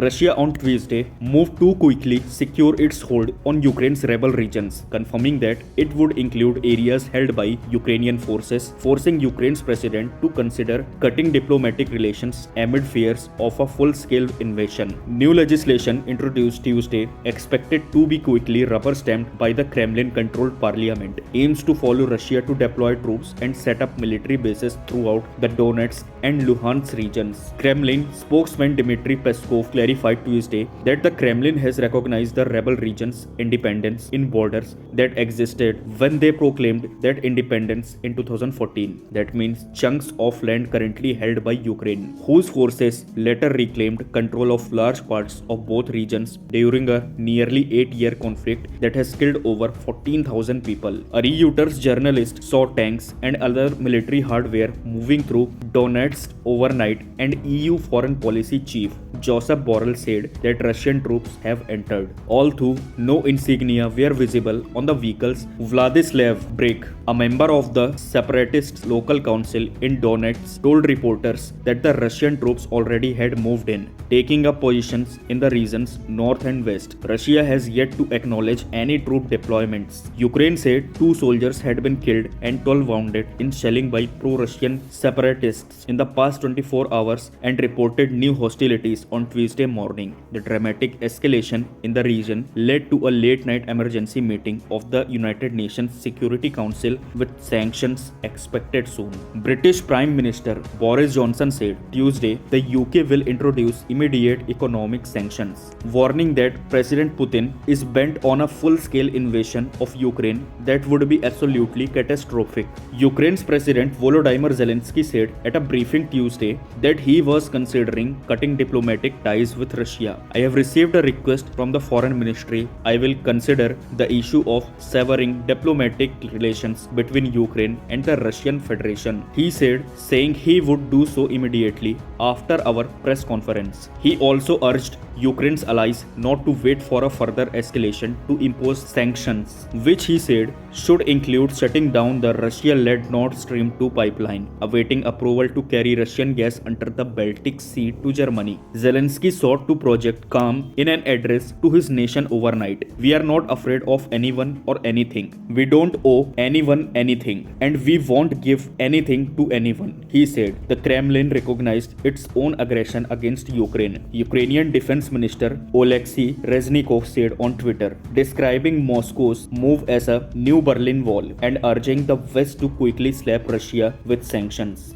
Russia on Tuesday moved to quickly secure its hold on Ukraine's rebel regions, confirming that it would include areas held by Ukrainian forces, forcing Ukraine's president to consider cutting diplomatic relations amid fears of a full-scale invasion. New legislation introduced Tuesday, expected to be quickly rubber-stamped by the Kremlin-controlled parliament, aims to follow Russia to deploy troops and set up military bases throughout the Donetsk and Luhansk regions. Kremlin spokesman Dmitry Peskov clarified Tuesday that the Kremlin has recognized the rebel region's independence in borders that existed when they proclaimed that independence in 2014. That means chunks of land currently held by Ukraine, whose forces later reclaimed control of large parts of both regions during a nearly 8-year conflict that has killed over 14,000 people. A Reuters journalist saw tanks and other military hardware moving through Donetsk overnight, and EU Foreign Policy Chief Joseph Borrell said that Russian troops have entered. Although no insignia were visible on the vehicles, Vladislav Brek, a member of the separatist local council in Donetsk, told reporters that the Russian troops already had moved in, taking up positions in the regions north and west. Russia has yet to acknowledge any troop deployments. Ukraine said 2 soldiers had been killed and 12 wounded in shelling by pro-Russian separatists in the past 24 hours and reported new hostilities on Tuesday morning. The dramatic escalation in the region led to a late-night emergency meeting of the United Nations Security Council with sanctions expected soon. British Prime Minister Boris Johnson said Tuesday the UK will introduce immediate economic sanctions, warning that President Putin is bent on a full-scale invasion of Ukraine that would be absolutely catastrophic. Ukraine's President Volodymyr Zelensky said at a briefing Tuesday that he was considering cutting diplomatic ties with Russia. I have received a request from the Foreign Ministry. I will consider the issue of severing diplomatic relations between Ukraine and the Russian Federation, he said, saying he would do so immediately after our press conference. He also urged Ukraine's allies not to wait for a further escalation to impose sanctions, which he said should include shutting down the Russia-led Nord Stream 2 pipeline, awaiting approval to carry Russian gas under the Baltic Sea to Germany. Zelensky sought to project calm in an address to his nation overnight. We are not afraid of anyone or anything. We don't owe anyone anything, and we won't give anything to anyone, he said. The Kremlin recognized its own aggression against Ukraine. Ukrainian Defense Minister Oleksiy Reznikov said on Twitter, describing Moscow's move as a new Berlin Wall and urging the West to quickly slap Russia with sanctions.